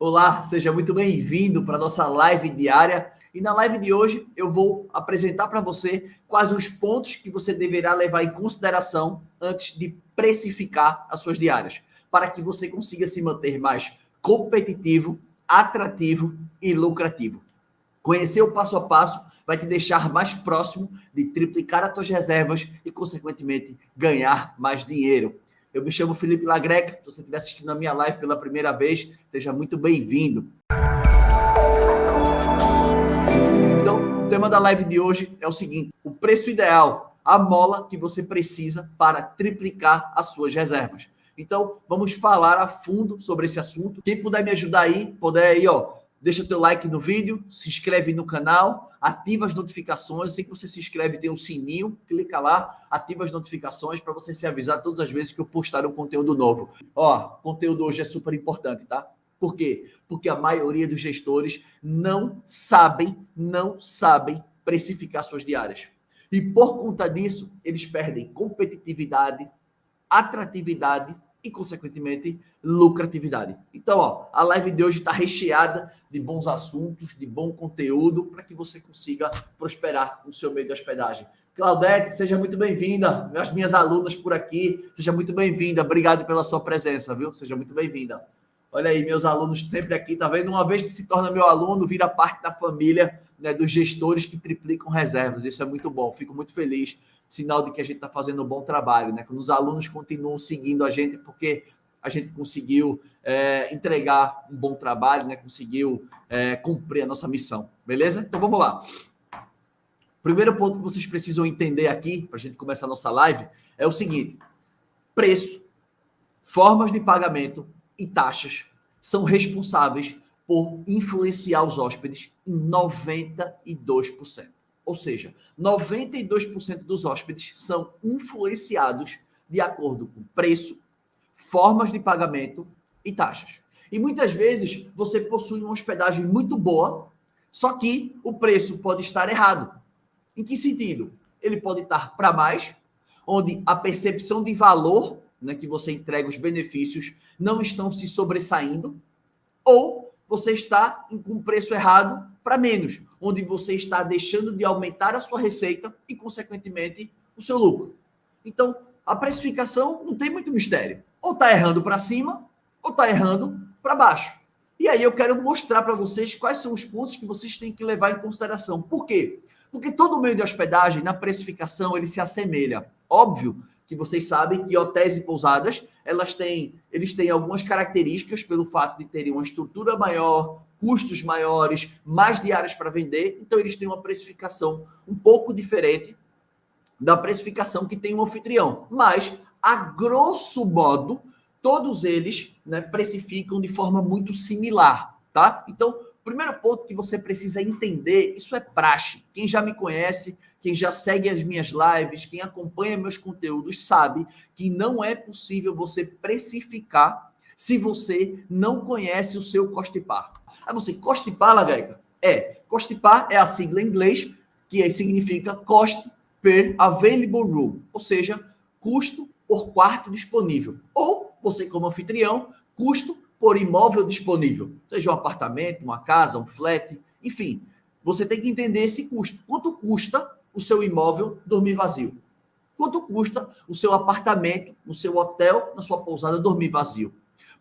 Olá, seja muito bem-vindo para a nossa live diária. E na live de hoje eu vou apresentar para você quais os pontos que você deverá levar em consideração antes de precificar as suas diárias, para que você consiga se manter mais competitivo, atrativo e lucrativo. Conhecer o passo a passo vai te deixar mais próximo de triplicar as tuas reservas e, consequentemente, ganhar mais dinheiro. Eu me chamo Felipe Lagreca. Se você estiver assistindo a minha live pela primeira vez, seja muito bem-vindo. Então, o tema da live de hoje é o seguinte: o preço ideal, a mola que você precisa para triplicar as suas reservas. Então, vamos falar a fundo sobre esse assunto. Quem puder me ajudar aí, puder aí, deixa o teu like no vídeo, se inscreve no canal, ativa as notificações. Assim que você se inscreve, tem um sininho, clica lá, ativa as notificações para você ser avisado todas as vezes que eu postar um conteúdo novo. Conteúdo hoje é super importante, tá? Por quê? Porque a maioria dos gestores não sabem precificar suas diárias. E por conta disso, eles perdem competitividade, atratividade e, consequentemente, lucratividade. Então, a live de hoje está recheada de bons assuntos, de bom conteúdo, para que você consiga prosperar no seu meio de hospedagem. Claudete, seja muito bem-vinda. As minhas alunas por aqui, seja muito bem-vinda. Obrigado pela sua presença, viu? Seja muito bem-vinda. Olha aí, meus alunos sempre aqui, tá vendo? Uma vez que se torna meu aluno, vira parte da família, né, dos gestores que triplicam reservas. Isso é muito bom, fico muito feliz. Sinal de que a gente está fazendo um bom trabalho, né? Quando os alunos continuam seguindo a gente, porque a gente conseguiu entregar um bom trabalho, né? Conseguiu cumprir a nossa missão, beleza? Então vamos lá. Primeiro ponto que vocês precisam entender aqui, para a gente começar a nossa live, é o seguinte: preço, formas de pagamento e taxas são responsáveis por influenciar os hóspedes em 92%. Ou seja, 92% dos hóspedes são influenciados de acordo com preço, formas de pagamento e taxas. E muitas vezes você possui uma hospedagem muito boa, só que o preço pode estar errado. Em que sentido? Ele pode estar para mais, onde a percepção de valor, né, que você entrega, os benefícios, não estão se sobressaindo, ou você está com preço errado para menos, onde você está deixando de aumentar a sua receita e, consequentemente, o seu lucro. Então, a precificação não tem muito mistério. Ou está errando para cima, ou está errando para baixo. E aí eu quero mostrar para vocês quais são os pontos que vocês têm que levar em consideração. Por quê? Porque todo meio de hospedagem, na precificação, ele se assemelha. Óbvio que vocês sabem que hotéis e pousadas, eles têm algumas características pelo fato de terem uma estrutura maior, custos maiores, mais diárias para vender, então eles têm uma precificação um pouco diferente da precificação que tem um anfitrião. Mas, a grosso modo, todos eles, né, precificam de forma muito similar, tá? Então, o primeiro ponto que você precisa entender, isso é praxe. Quem já me conhece, quem já segue as minhas lives, quem acompanha meus conteúdos, sabe que não é possível você precificar se você não conhece o seu cost par. Aí você, cost par, Lagreca? Cost par é a sigla em inglês, que significa cost per available room, ou seja, custo por quarto disponível. Ou você, como anfitrião, custo por imóvel disponível, seja um apartamento, uma casa, um flat, enfim, você tem que entender esse custo. Quanto custa o seu imóvel dormir vazio? Quanto custa o seu apartamento, no seu hotel, na sua pousada dormir vazio?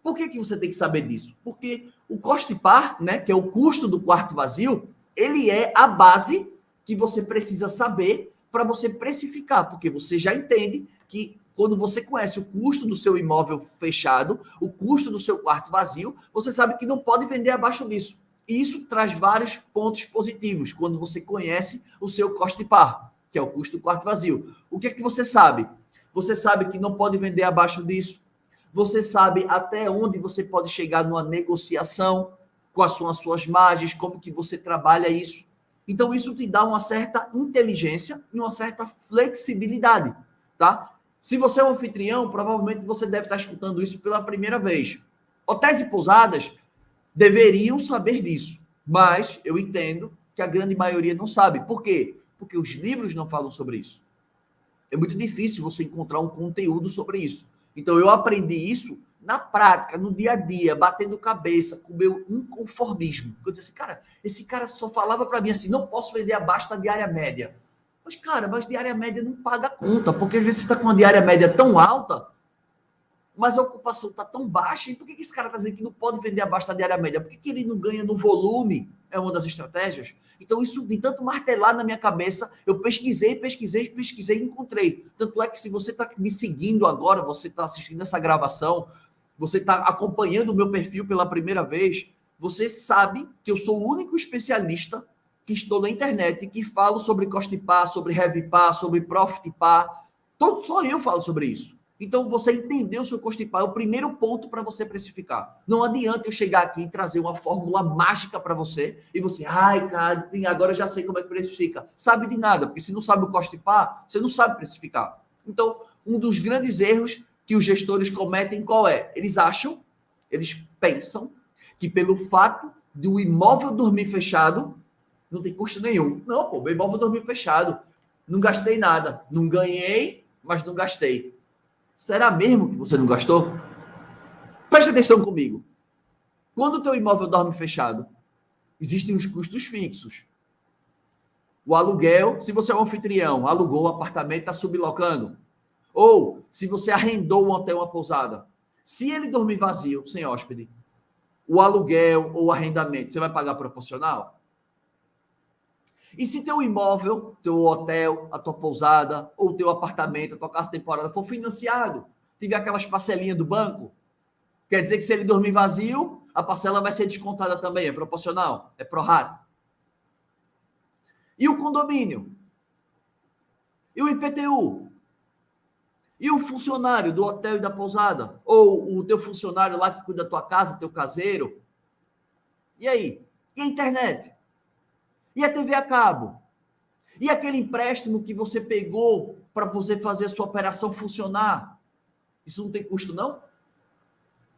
Por que você tem que saber disso? Porque o cost par, né, que é o custo do quarto vazio, ele é a base que você precisa saber para você precificar, porque você já entende que quando você conhece o custo do seu imóvel fechado, o custo do seu quarto vazio, você sabe que não pode vender abaixo disso. E isso traz vários pontos positivos quando você conhece o seu cost par, que é o custo do quarto vazio. O que é que você sabe? Você sabe que não pode vender abaixo disso. Você sabe até onde você pode chegar numa negociação, quais são as suas margens, como que você trabalha isso. Então, isso te dá uma certa inteligência e uma certa flexibilidade, tá? Se você é um anfitrião, provavelmente você deve estar escutando isso pela primeira vez. Hotéis e pousadas deveriam saber disso, mas eu entendo que a grande maioria não sabe. Por quê? Porque os livros não falam sobre isso. É muito difícil você encontrar um conteúdo sobre isso. Então, eu aprendi isso na prática, no dia a dia, batendo cabeça com o meu inconformismo. Eu disse assim, cara, esse cara só falava para mim assim, não posso vender abaixo da diária média. Mas, cara, diária média não paga a conta, porque às vezes você está com uma diária média tão alta, mas a ocupação está tão baixa, e por que esse cara está dizendo que não pode vender abaixo da diária média? Por que ele não ganha no volume? É uma das estratégias. Então, isso de tanto martelar na minha cabeça, eu pesquisei e encontrei. Tanto é que se você está me seguindo agora, você está assistindo essa gravação, você está acompanhando o meu perfil pela primeira vez, você sabe que eu sou o único especialista que estou na internet, que falo sobre cost par, sobre heavy par, sobre profit par. Só eu falo sobre isso. Então, você entender o seu custo par é o primeiro ponto para você precificar. Não adianta eu chegar aqui e trazer uma fórmula mágica para você e você, ai, cara, agora eu já sei como é que precifica. Sabe de nada, porque se não sabe o custo par, você não sabe precificar. Então, um dos grandes erros que os gestores cometem qual é? Eles pensam que pelo fato de o imóvel dormir fechado, não tem custo nenhum. Não, pô, o imóvel dormir fechado. Não gastei nada. Não ganhei, mas não gastei. Será mesmo que você não gastou? Preste atenção comigo. Quando o teu imóvel dorme fechado, existem os custos fixos. O aluguel, se você é um anfitrião, alugou um apartamento, está sublocando. Ou, se você arrendou um hotel, uma pousada. Se ele dormir vazio, sem hóspede, o aluguel ou o arrendamento, você vai pagar proporcional? E se teu imóvel, teu hotel, a tua pousada, ou teu apartamento, a tua casa temporada for financiado, tiver aquelas parcelinhas do banco, quer dizer que se ele dormir vazio, a parcela vai ser descontada também, é proporcional, é pro rata. E o condomínio? E o IPTU? E o funcionário do hotel e da pousada? Ou o teu funcionário lá que cuida da tua casa, teu caseiro? E aí? E a internet? E a TV a cabo? E aquele empréstimo que você pegou para você fazer a sua operação funcionar? Isso não tem custo, não?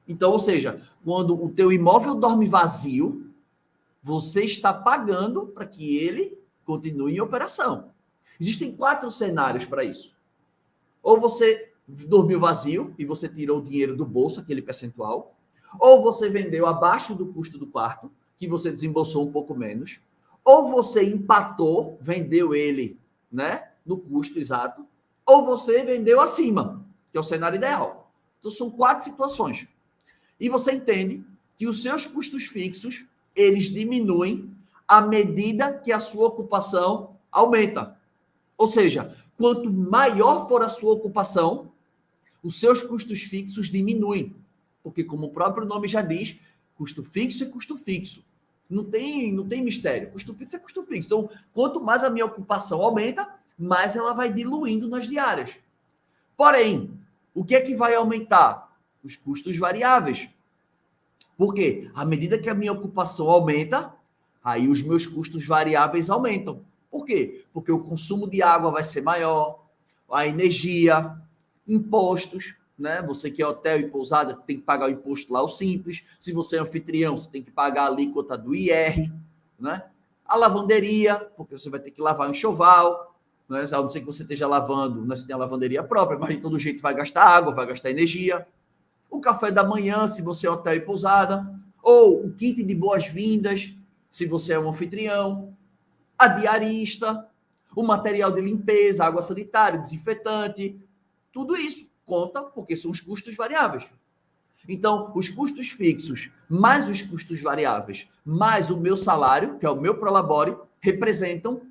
Então, ou seja, quando o teu imóvel dorme vazio, você está pagando para que ele continue em operação. Existem 4 cenários para isso. Ou você dormiu vazio e você tirou o dinheiro do bolso, aquele percentual. Ou você vendeu abaixo do custo do quarto, que você desembolsou um pouco menos. Ou você empatou, vendeu ele, né, no custo exato, ou você vendeu acima, que é o cenário ideal. Então, são 4 situações. E você entende que os seus custos fixos, eles diminuem à medida que a sua ocupação aumenta. Ou seja, quanto maior for a sua ocupação, os seus custos fixos diminuem. Porque, como o próprio nome já diz, custo fixo é custo fixo. Não tem mistério. Custo fixo é custo fixo. Então, quanto mais a minha ocupação aumenta, mais ela vai diluindo nas diárias. Porém, o que é que vai aumentar? Os custos variáveis. Por quê? À medida que a minha ocupação aumenta, aí os meus custos variáveis aumentam. Por quê? Porque o consumo de água vai ser maior, a energia, impostos, né? Você que é hotel e pousada tem que pagar o imposto lá, o simples. Se você é anfitrião, você tem que pagar a alíquota do IR, né? A lavanderia, porque você vai ter que lavar o enxoval, né? A não ser que você esteja lavando, né? Você tem a lavanderia própria, mas de todo jeito vai gastar água, vai gastar energia. O café da manhã, se você é hotel e pousada, ou o kit de boas-vindas, se você é um anfitrião, a diarista, o material de limpeza, água sanitária, desinfetante, tudo isso conta porque são os custos variáveis. Então, os custos fixos mais os custos variáveis, mais o meu salário, que é o meu prolabore, representam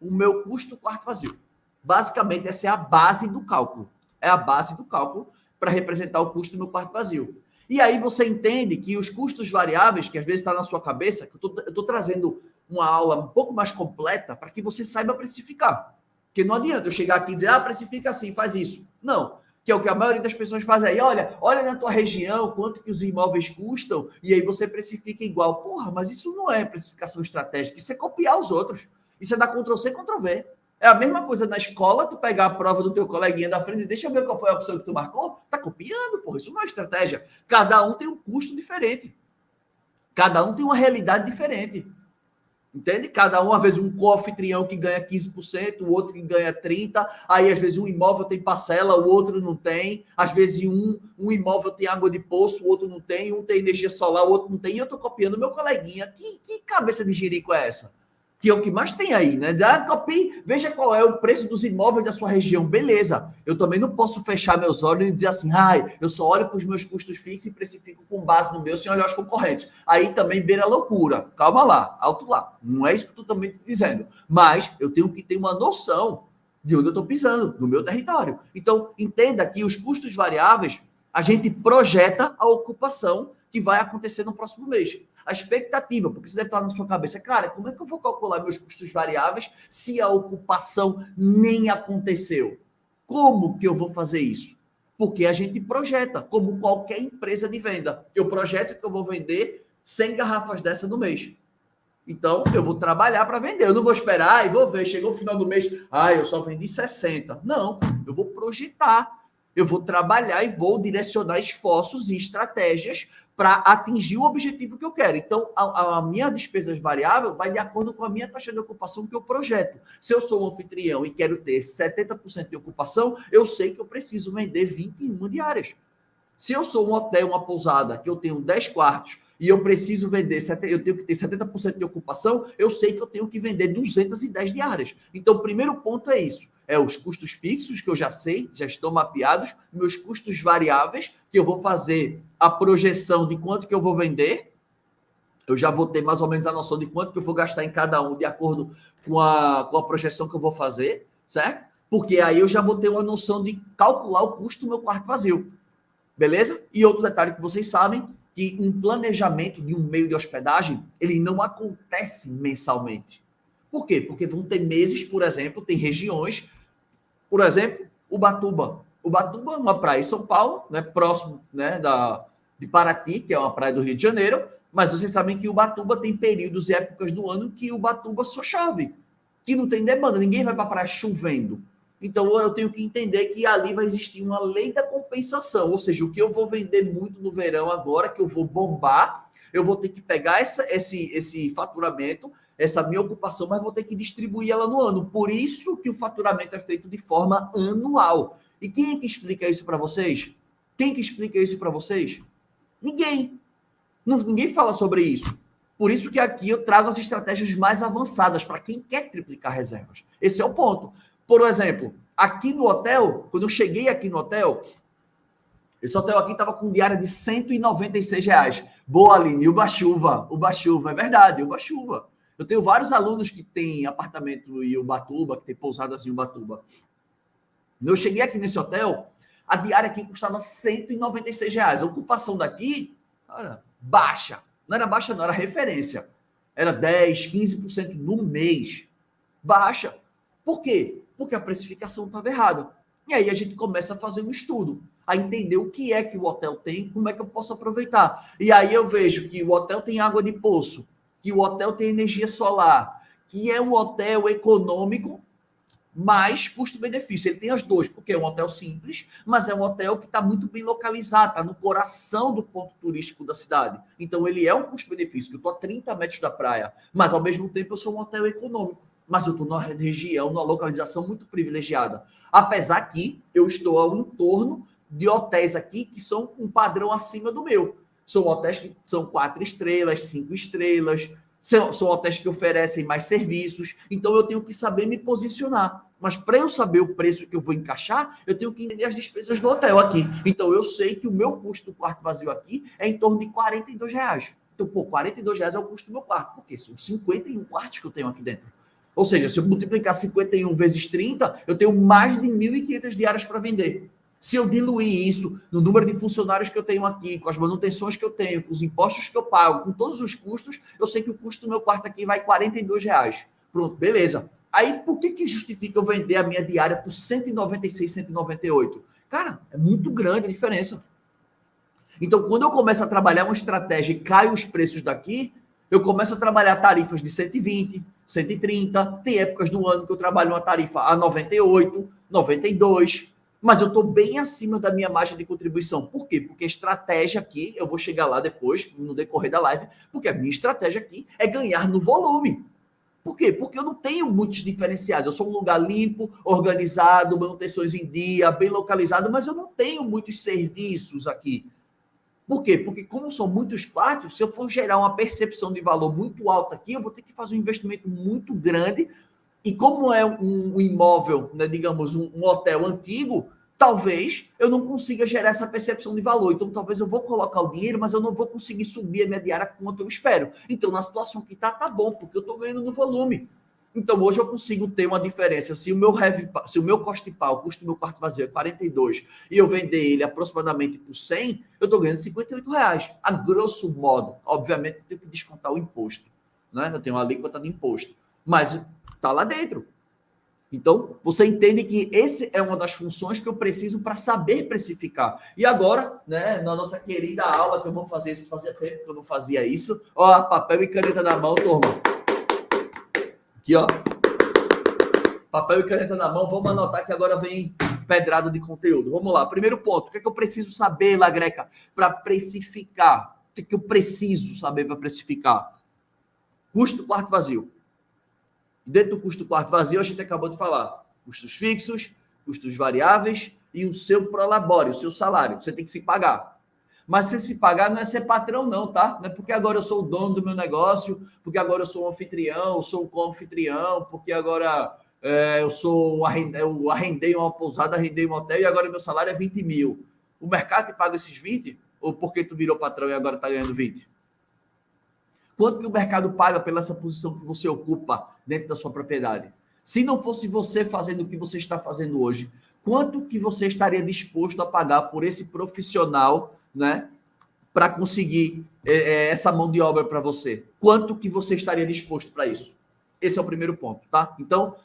o meu custo quarto vazio. Basicamente, essa é a base do cálculo. É a base do cálculo para representar o custo do meu quarto vazio. E aí você entende que os custos variáveis, que às vezes está na sua cabeça, que eu estou trazendo uma aula um pouco mais completa para que você saiba precificar. Porque não adianta eu chegar aqui e dizer, precifica assim, faz isso. Não, que é o que a maioria das pessoas faz aí. Olha na tua região quanto que os imóveis custam e aí você precifica igual. Porra, mas isso não é precificação estratégica, isso é copiar os outros. Isso é dar Ctrl-C, Ctrl-V. É a mesma coisa na escola, tu pegar a prova do teu coleguinha da frente e deixa eu ver qual foi a opção que tu marcou. Tá copiando, porra. Isso não é estratégia. Cada um tem um custo diferente. Cada um tem uma realidade diferente. Entende? Cada um, às vezes, um co-anfitrião que ganha 15%, o outro que ganha 30%, aí às vezes um imóvel tem parcela, o outro não tem, às vezes um imóvel tem água de poço, o outro não tem, um tem energia solar, o outro não tem, e eu estou copiando meu coleguinha. Que cabeça de jirico é essa? Que é o que mais tem aí, né? Dizer, copie, veja qual é o preço dos imóveis da sua região. Beleza. Eu também não posso fechar meus olhos e dizer assim, eu só olho para os meus custos fixos e precifico com base no meu sem olhar os concorrentes. Aí também beira loucura. Calma lá, alto lá. Não é isso que eu estou também te dizendo. Mas eu tenho que ter uma noção de onde eu estou pisando, no meu território. Então, entenda que os custos variáveis, a gente projeta a ocupação que vai acontecer no próximo mês. A expectativa, porque você deve estar na sua cabeça, cara, como é que eu vou calcular meus custos variáveis se a ocupação nem aconteceu? Como que eu vou fazer isso? Porque a gente projeta, como qualquer empresa de venda. Eu projeto que eu vou vender 100 garrafas dessa no mês. Então, eu vou trabalhar para vender. Eu não vou esperar e vou ver. Chegou o final do mês, eu só vendi 60. Não, eu vou projetar. Eu vou trabalhar e vou direcionar esforços e estratégias para atingir o objetivo que eu quero. Então, a minha despesa variável vai de acordo com a minha taxa de ocupação que eu projeto. Se eu sou um anfitrião e quero ter 70% de ocupação, eu sei que eu preciso vender 21 diárias. Se eu sou um hotel, uma pousada, que eu tenho 10 quartos e eu preciso vender, eu tenho que ter 70% de ocupação, eu sei que eu tenho que vender 210 diárias. Então, o primeiro ponto é isso. É os custos fixos, que eu já sei, já estão mapeados, meus custos variáveis, que eu vou fazer a projeção de quanto que eu vou vender, eu já vou ter mais ou menos a noção de quanto que eu vou gastar em cada um, de acordo com a projeção que eu vou fazer, certo? Porque aí eu já vou ter uma noção de calcular o custo do meu quarto vazio, beleza? E outro detalhe que vocês sabem, que um planejamento de um meio de hospedagem, ele não acontece mensalmente. Por quê? Porque vão ter meses, por exemplo, tem regiões, por exemplo, Ubatuba. Ubatuba é uma praia em São Paulo, né, próximo, né, de Paraty, que é uma praia do Rio de Janeiro, mas vocês sabem que Ubatuba tem períodos e épocas do ano que Ubatuba só chove, que não tem demanda, ninguém vai para a praia chovendo. Então eu tenho que entender que ali vai existir uma lei da compensação, ou seja, o que eu vou vender muito no verão agora, que eu vou bombar, eu vou ter que pegar esse faturamento, essa minha ocupação, mas vou ter que distribuir ela no ano. Por isso que o faturamento é feito de forma anual. E quem é que explica isso para vocês? Quem que explica isso para vocês? Ninguém. Ninguém fala sobre isso. Por isso que aqui eu trago as estratégias mais avançadas para quem quer triplicar reservas. Esse é o ponto. Por exemplo, aqui no hotel, quando eu cheguei aqui no hotel, esse hotel aqui estava com diária de R$196. Boa, Aline, Uba-chuva, é verdade, Uba-chuva. Eu tenho vários alunos que têm apartamento em Ubatuba, que tem pousadas em Ubatuba. Eu cheguei aqui nesse hotel, a diária aqui custava R$196. A ocupação daqui, cara, baixa. Não era baixa, não, era referência. Era 10, 15% no mês. Baixa. Por quê? Porque a precificação estava errada. E aí a gente começa a fazer um estudo, a entender o que é que o hotel tem, como é que eu posso aproveitar. E aí eu vejo que o hotel tem água de poço, que o hotel tem energia solar, que é um hotel econômico, mais custo-benefício. Ele tem as duas, porque é um hotel simples, mas é um hotel que está muito bem localizado, está no coração do ponto turístico da cidade. Então ele é um custo-benefício. Eu estou a 30 metros da praia, mas ao mesmo tempo eu sou um hotel econômico. Mas eu estou numa região, numa localização muito privilegiada. Apesar que eu estou ao entorno de hotéis aqui que são um padrão acima do meu. São hotéis que são 4 estrelas, 5 estrelas, são hotéis que oferecem mais serviços. Então eu tenho que saber me posicionar. Mas para eu saber o preço que eu vou encaixar, eu tenho que entender as despesas do hotel aqui. Então eu sei que o meu custo do quarto vazio aqui é em torno de R$42. Então, R$42 é o custo do meu quarto. Por quê? São 51 quartos que eu tenho aqui dentro. Ou seja, se eu multiplicar 51 vezes 30, eu tenho mais de 1.500 diárias para vender. Se eu diluir isso no número de funcionários que eu tenho aqui, com as manutenções que eu tenho, com os impostos que eu pago, com todos os custos, eu sei que o custo do meu quarto aqui vai R$42. Pronto, beleza. Aí, por que justifica eu vender a minha diária por 196, 198? Cara, é muito grande a diferença. Então, quando eu começo a trabalhar uma estratégia e caio os preços daqui, eu começo a trabalhar tarifas de 120, 130, tem épocas do ano que eu trabalho uma tarifa a 98, 92, mas eu estou bem acima da minha margem de contribuição. Por quê? Porque a estratégia aqui, eu vou chegar lá depois, no decorrer da live, porque a minha estratégia aqui é ganhar no volume. Por quê? Porque eu não tenho muitos diferenciais. Eu sou um lugar limpo, organizado, manutenções em dia, bem localizado, mas eu não tenho muitos serviços aqui. Por quê? Porque como são muitos quartos, se eu for gerar uma percepção de valor muito alta aqui, eu vou ter que fazer um investimento muito grande. E como é um imóvel, né, digamos, um hotel antigo, talvez eu não consiga gerar essa percepção de valor. Então, talvez eu vou colocar o dinheiro, mas eu não vou conseguir subir a minha diária quanto eu espero. Então, na situação que tá bom, porque eu estou ganhando no volume. Então, hoje eu consigo ter uma diferença. Se o meu cost de pau, o custo do meu quarto vazio é 42 e eu vender ele aproximadamente por 100, eu estou ganhando R$ 58, a grosso modo. Obviamente, eu tenho que descontar o imposto, né? Eu tenho uma alíquota de imposto, mas está lá dentro. Então, você entende que esse é uma das funções que eu preciso para saber precificar. E agora, né, na nossa querida aula, que eu vou fazer isso, fazia tempo que eu não fazia isso. Ó, papel e caneta na mão, turma. Aqui, ó. Papel e caneta na mão. Vamos anotar que agora vem pedrada de conteúdo. Vamos lá. Primeiro ponto. O que é que eu preciso saber, Lagreca, para precificar? O que é que eu preciso saber para precificar? Custo do quarto vazio. Dentro do custo do quarto vazio, a gente acabou de falar. Custos fixos, custos variáveis e o seu prolabore, o seu salário. Você tem que se pagar. Mas se pagar não é ser patrão, não, tá? Não é porque agora eu sou o dono do meu negócio, porque agora eu sou um anfitrião, eu sou um co-anfitrião, porque agora eu arrendei uma pousada, arrendei um hotel e agora meu salário é 20 mil. O mercado te paga esses 20? Ou porque tu virou patrão e agora tá ganhando 20? Quanto que o mercado paga pela essa posição que você ocupa dentro da sua propriedade? Se não fosse você fazendo o que você está fazendo hoje, quanto que você estaria disposto a pagar por esse profissional, né, para conseguir essa mão de obra para você? Quanto que você estaria disposto para isso? Esse é o primeiro ponto, tá? Então,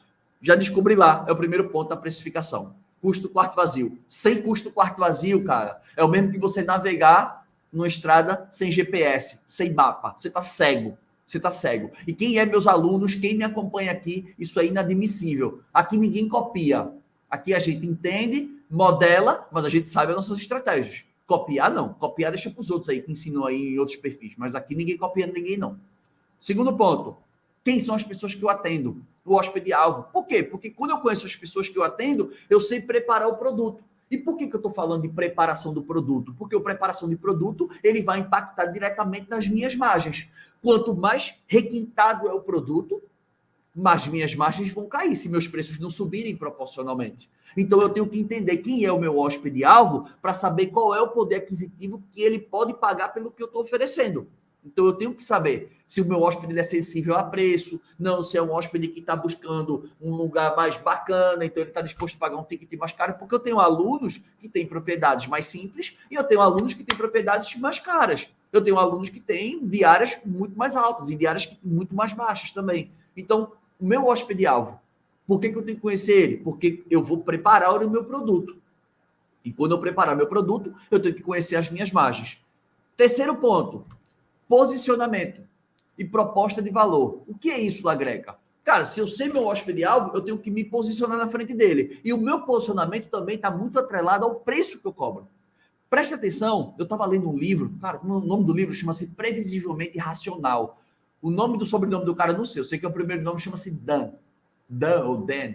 já descobri lá, é o primeiro ponto da precificação. Custo quarto vazio. Sem custo quarto vazio, cara, é o mesmo que você navegar numa estrada sem GPS, sem mapa. Você está cego. Você está cego. E quem é meus alunos, quem me acompanha aqui, isso é inadmissível. Aqui ninguém copia. Aqui a gente entende, modela, mas a gente sabe as nossas estratégias. Copiar, não. Copiar deixa para os outros aí, que ensinam aí em outros perfis. Mas aqui ninguém copia ninguém, não. Segundo ponto. Quem são as pessoas que eu atendo? O hóspede-alvo. Por quê? Porque quando eu conheço as pessoas que eu atendo, eu sei preparar o produto. E por que eu estou falando de preparação do produto? Porque a preparação de produto ele vai impactar diretamente nas minhas margens. Quanto mais requintado é o produto, mais minhas margens vão cair se meus preços não subirem proporcionalmente. Então eu tenho que entender quem é o meu hóspede-alvo para saber qual é o poder aquisitivo que ele pode pagar pelo que eu estou oferecendo. Então eu tenho que saber se o meu hóspede ele é sensível a preço, não, se é um hóspede que está buscando um lugar mais bacana, então ele está disposto a pagar um ticket mais caro, porque eu tenho alunos que têm propriedades mais simples e eu tenho alunos que têm propriedades mais caras. Eu tenho alunos que têm diárias muito mais altas e diárias muito mais baixas também. Então, o meu hóspede-alvo, por que eu tenho que conhecer ele? Porque eu vou preparar o meu produto. E quando eu preparar meu produto, eu tenho que conhecer as minhas margens. Terceiro ponto. Posicionamento e proposta de valor. O que é isso, Lagreca? Cara, se eu sei meu hóspede-alvo, eu tenho que me posicionar na frente dele. E o meu posicionamento também está muito atrelado ao preço que eu cobro. Preste atenção, eu estava lendo um livro, cara, o nome do livro chama-se Previsivelmente Racional. O nome do sobrenome do cara eu não sei, eu sei que o primeiro nome chama-se Dan. Dan ou Dan,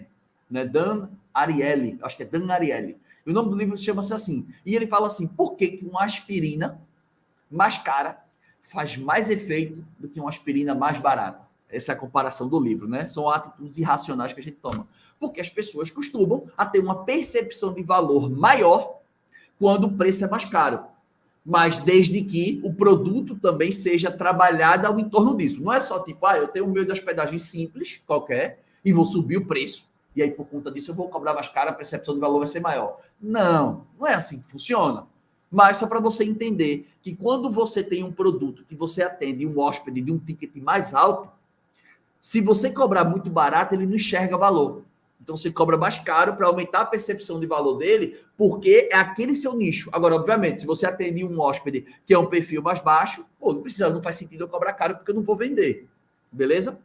né? Dan Ariely, acho que é Dan Ariely. E o nome do livro chama-se assim. E ele fala assim, por que uma aspirina mais cara faz mais efeito do que uma aspirina mais barata? Essa é a comparação do livro, né? São atitudes irracionais que a gente toma. Porque as pessoas costumam a ter uma percepção de valor maior quando o preço é mais caro. Mas desde que o produto também seja trabalhado ao entorno disso. Não é só tipo, eu tenho um meio de hospedagem simples, qualquer, e vou subir o preço. E aí, por conta disso, eu vou cobrar mais caro, a percepção de valor vai ser maior. Não, não é assim que funciona. Mas só para você entender que quando você tem um produto que você atende um hóspede de um ticket mais alto, se você cobrar muito barato, ele não enxerga valor. Então você cobra mais caro para aumentar a percepção de valor dele, porque é aquele seu nicho. Agora, obviamente, se você atende um hóspede que é um perfil mais baixo, não faz sentido eu cobrar caro porque eu não vou vender. Beleza?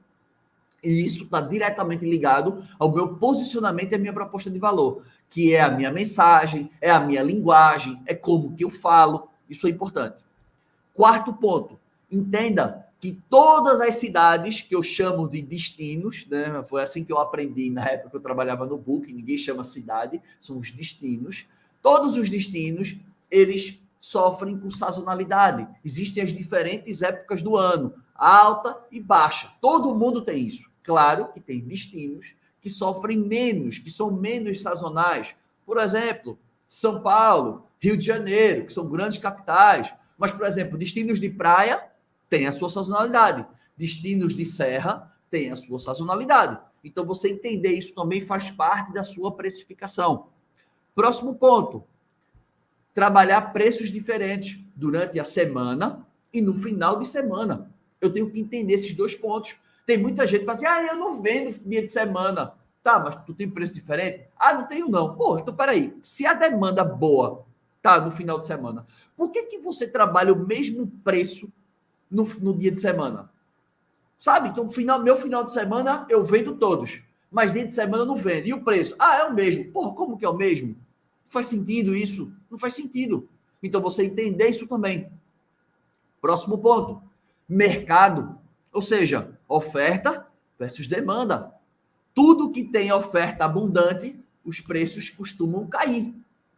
E isso está diretamente ligado ao meu posicionamento e à minha proposta de valor, que é a minha mensagem, é a minha linguagem, é como que eu falo. Isso é importante. Quarto ponto, entenda que todas as cidades que eu chamo de destinos, né? Foi assim que eu aprendi na época que eu trabalhava no Book, ninguém chama cidade, são os destinos. Todos os destinos, eles sofrem com sazonalidade. Existem as diferentes épocas do ano, alta e baixa. Todo mundo tem isso. Claro que tem destinos que sofrem menos, que são menos sazonais. Por exemplo, São Paulo, Rio de Janeiro, que são grandes capitais. Mas, por exemplo, destinos de praia tem a sua sazonalidade. Destinos de serra tem a sua sazonalidade. Então, você entender isso também faz parte da sua precificação. Próximo ponto. Trabalhar preços diferentes durante a semana e no final de semana. Eu tenho que entender esses dois pontos. Tem muita gente que fala assim, eu não vendo dia de semana. Tá, mas tu tem preço diferente? Não tenho não. Pô, então peraí. Se a demanda boa tá no final de semana, por que você trabalha o mesmo preço no dia de semana? Sabe? Então, meu final de semana eu vendo todos, mas dia de semana eu não vendo. E o preço? É o mesmo. Porra, como que é o mesmo? Não faz sentido isso? Não faz sentido. Então, você entender isso também. Próximo ponto. Mercado. Ou seja, oferta versus demanda. Tudo que tem oferta abundante, os preços costumam cair.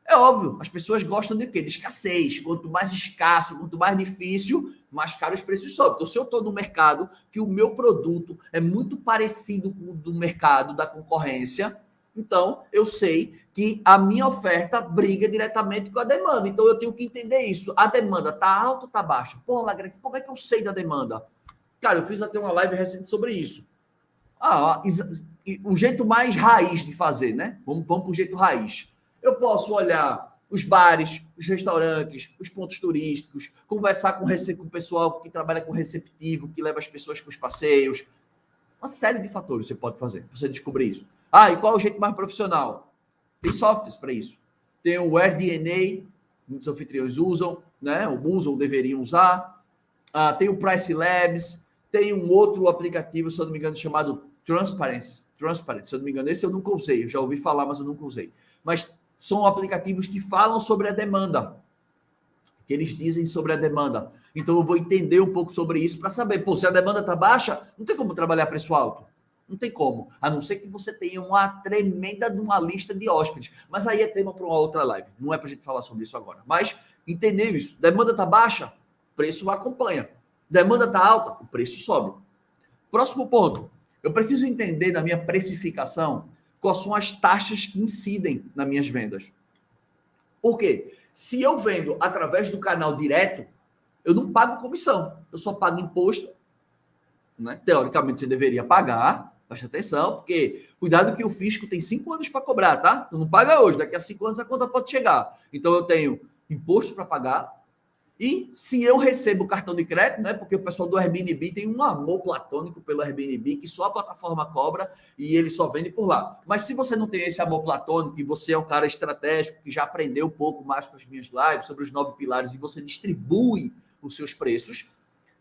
É óbvio, as pessoas gostam de quê? De escassez. Quanto mais escasso, quanto mais difícil, mais caro os preços sobem. Então, se eu estou no mercado que o meu produto é muito parecido com o do mercado, da concorrência, então eu sei que a minha oferta briga diretamente com a demanda. Então, eu tenho que entender isso. A demanda está alta ou está baixa? Pô, Lagre, como é que eu sei da demanda? Cara, eu fiz até uma live recente sobre isso. O jeito mais raiz de fazer, né? Vamos para o jeito raiz. Eu posso olhar os bares, os restaurantes, os pontos turísticos, conversar com o pessoal que trabalha com receptivo, que leva as pessoas para os passeios. Uma série de fatores você pode fazer para você descobrir isso. E qual é o jeito mais profissional? Tem softwares para isso. Tem o AirDNA, muitos anfitriões usam, né? Usam ou deveriam usar. Tem o Price Labs, tem um outro aplicativo, se eu não me engano, chamado Transparency, se eu não me engano. Esse eu nunca usei, eu já ouvi falar, mas eu nunca usei. Mas são aplicativos que falam sobre a demanda, que eles dizem sobre a demanda. Então, eu vou entender um pouco sobre isso para saber, se a demanda está baixa, não tem como trabalhar preço alto. Não tem como. A não ser que você tenha uma tremenda de uma lista de hóspedes. Mas aí é tema para uma outra live. Não é para a gente falar sobre isso agora. Mas entender isso. Demanda está baixa, preço acompanha. Demanda está alta, o preço sobe. Próximo ponto. Eu preciso entender na minha precificação quais são as taxas que incidem nas minhas vendas. Por quê? Se eu vendo através do canal direto, eu não pago comissão. Eu só pago imposto. Né? Teoricamente, você deveria pagar. Preste atenção, porque cuidado que o fisco tem 5 anos para cobrar, tá? Tu não paga hoje, daqui a 5 anos a conta pode chegar. Então, eu tenho imposto para pagar. E se eu recebo cartão de crédito, né? Porque o pessoal do Airbnb tem um amor platônico pelo Airbnb, que só a plataforma cobra e ele só vende por lá. Mas se você não tem esse amor platônico e você é um cara estratégico, que já aprendeu um pouco mais com as minhas lives sobre os 9 pilares e você distribui os seus preços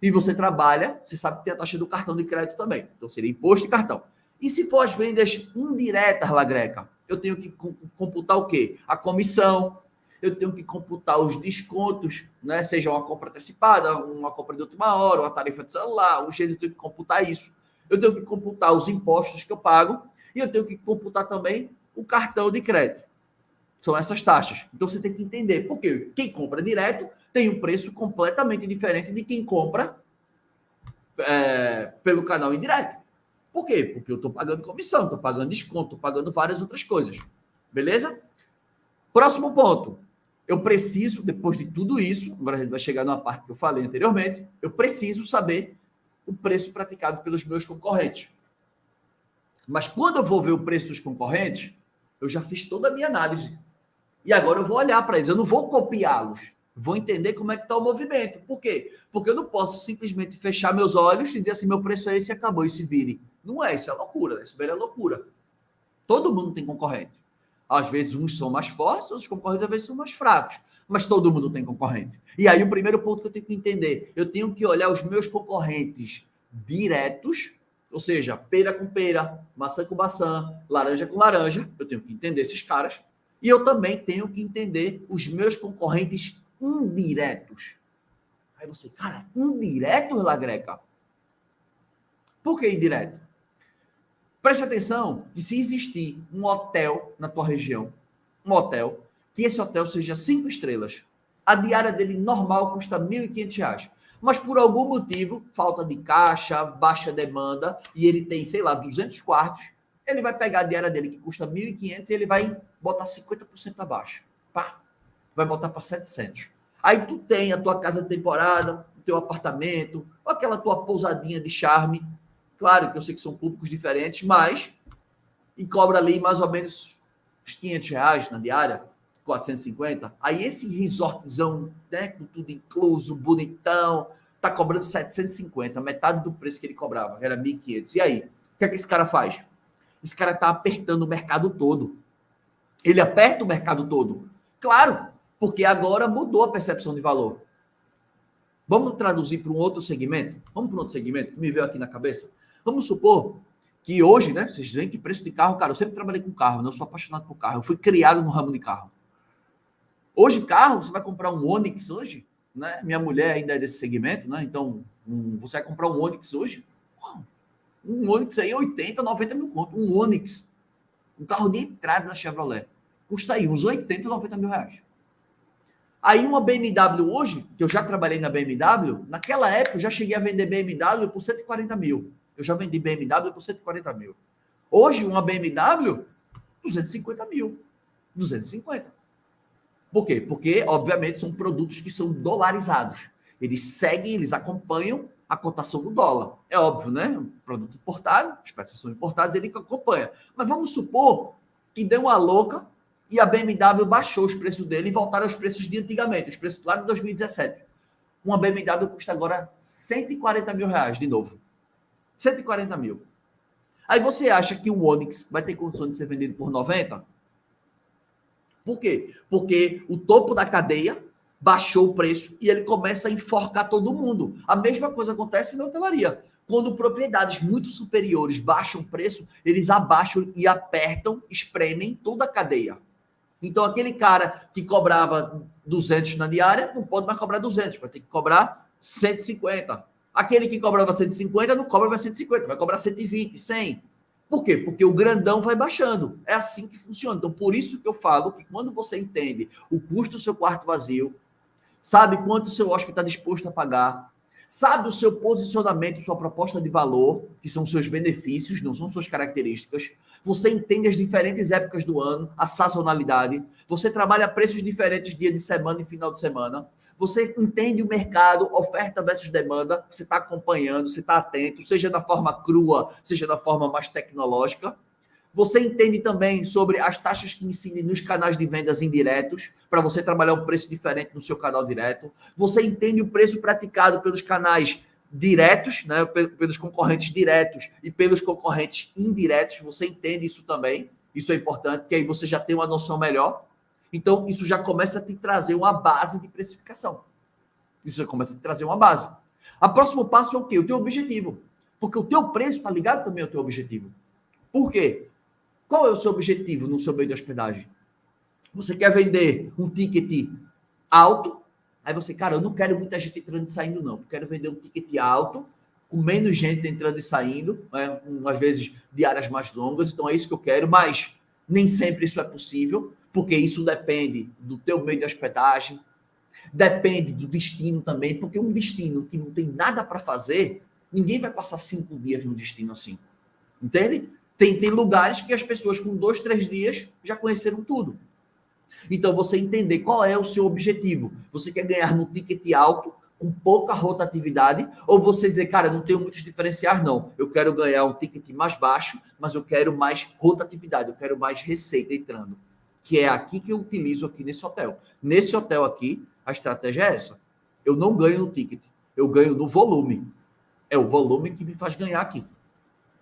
e você trabalha, você sabe que tem a taxa do cartão de crédito também. Então seria imposto e cartão. E se for as vendas indiretas, Lagreca, eu tenho que computar o quê? A comissão, eu tenho que computar os descontos, né? Seja uma compra antecipada, uma compra de última hora, uma tarifa de celular, eu tenho que computar isso. Eu tenho que computar os impostos que eu pago e eu tenho que computar também o cartão de crédito. São essas taxas. Então você tem que entender, porque quem compra direto tem um preço completamente diferente de quem compra pelo canal indireto. Por quê? Porque eu estou pagando comissão, estou pagando desconto, estou pagando várias outras coisas. Beleza? Próximo ponto. Eu preciso, depois de tudo isso, agora a gente vai chegar numa parte que eu falei anteriormente, eu preciso saber o preço praticado pelos meus concorrentes. Mas quando eu vou ver o preço dos concorrentes, eu já fiz toda a minha análise. E agora eu vou olhar para eles, eu não vou copiá-los. Vou entender como é que está o movimento. Por quê? Porque eu não posso simplesmente fechar meus olhos e dizer assim, meu preço é esse e acabou, e se vire. Não é, isso é loucura, isso é loucura. Todo mundo tem concorrente. Às vezes uns são mais fortes, os concorrentes às vezes são mais fracos. Mas todo mundo tem concorrente. E aí o primeiro ponto que eu tenho que entender, eu tenho que olhar os meus concorrentes diretos, ou seja, pera com pera, maçã com maçã, laranja com laranja, eu tenho que entender esses caras. E eu também tenho que entender os meus concorrentes indiretos. Aí você, cara, indiretos, Lagreca? Por que indireto? Preste atenção que se existir um hotel na tua região, um hotel, que esse hotel seja 5 estrelas, a diária dele normal custa R$ 1.500. Mas por algum motivo, falta de caixa, baixa demanda, e ele tem, sei lá, 200 quartos, ele vai pegar a diária dele que custa 1.500 e ele vai botar 50% abaixo. Pá, vai botar para 700. Aí tu tem a tua casa de temporada, o teu apartamento, ou aquela tua pousadinha de charme. Claro que eu sei que são públicos diferentes, mas e cobra ali mais ou menos uns R$ 500 na diária, 450. Aí esse resortzão, né, com tudo incluso, bonitão, tá cobrando 750, metade do preço que ele cobrava, era 1.500. E aí, o que é que esse cara faz? Esse cara tá apertando o mercado todo. Ele aperta o mercado todo. Claro, porque agora mudou a percepção de valor. Vamos traduzir para um outro segmento? Vamos para um outro segmento que me veio aqui na cabeça? Vamos supor que hoje, né? Vocês veem que preço de carro, cara, eu sempre trabalhei com carro, né? Eu sou apaixonado por carro. Eu fui criado no ramo de carro. Hoje, carro, você vai comprar um Onix hoje, né? Minha mulher ainda é desse segmento, né? Então, você vai comprar um Onix hoje? Um Onix aí, 80, 90 mil conto. Um Onix. Um carro de entrada da Chevrolet. Custa aí uns 80, 90 mil reais. Aí uma BMW hoje, que eu já trabalhei na BMW, naquela época eu já cheguei a vender BMW por 140 mil. Eu já vendi BMW por 140 mil. Hoje, uma BMW, 250 mil. 250. Por quê? Porque, obviamente, são produtos que são dolarizados. Eles seguem, eles acompanham a cotação do dólar. É óbvio, né? Um produto importado, as peças são importadas, ele acompanha. Mas vamos supor que deu uma louca e a BMW baixou os preços dele e voltaram aos preços de antigamente, os preços lá de 2017. Uma BMW custa agora 140 mil reais de novo. 140 mil. Aí você acha que o Onix vai ter condição de ser vendido por 90? Por quê? Porque o topo da cadeia baixou o preço e ele começa a enforcar todo mundo. A mesma coisa acontece na hotelaria. Quando propriedades muito superiores baixam o preço, eles abaixam e apertam, espremem toda a cadeia. Então, aquele cara que cobrava 200 na diária, não pode mais cobrar 200, vai ter que cobrar 150. Aquele que cobrava 150, não cobra mais 150, vai cobrar 120, 100. Por quê? Porque o grandão vai baixando. É assim que funciona. Então, por isso que eu falo que quando você entende o custo do seu quarto vazio, sabe quanto o seu hóspede está disposto a pagar, sabe o seu posicionamento, sua proposta de valor, que são seus benefícios, não são suas características, você entende as diferentes épocas do ano, a sazonalidade, você trabalha a preços diferentes dia de semana e final de semana, você entende o mercado, oferta versus demanda, você está acompanhando, você está atento, seja da forma crua, seja da forma mais tecnológica. Você entende também sobre as taxas que incidem nos canais de vendas indiretos, para você trabalhar um preço diferente no seu canal direto. Você entende o preço praticado pelos canais diretos, né, pelos concorrentes diretos e pelos concorrentes indiretos. Você entende isso também. Isso é importante, que aí você já tem uma noção melhor. Então, isso já começa a te trazer uma base de precificação. Isso já começa a te trazer uma base. O próximo passo é o quê? O teu objetivo. Porque o teu preço está ligado também ao teu objetivo. Por quê? Qual é o seu objetivo no seu meio de hospedagem? Você quer vender um ticket alto? Aí você, cara, eu não quero muita gente entrando e saindo, não. Eu quero vender um ticket alto, com menos gente entrando e saindo, né? Às vezes diárias mais longas, então é isso que eu quero, mas nem sempre isso é possível, porque isso depende do teu meio de hospedagem, depende do destino também, porque um destino que não tem nada para fazer, ninguém vai passar 5 dias num destino assim. Entende? Tem lugares que as pessoas com 2, 3 dias já conheceram tudo. Então, você entender qual é o seu objetivo. Você quer ganhar no ticket alto, com pouca rotatividade, ou você dizer, cara, não tenho muitos diferenciais, não. Eu quero ganhar um ticket mais baixo, mas eu quero mais rotatividade, eu quero mais receita entrando. Que é aqui que eu utilizo aqui nesse hotel. Nesse hotel aqui, a estratégia é essa. Eu não ganho no ticket, eu ganho no volume. É o volume que me faz ganhar aqui.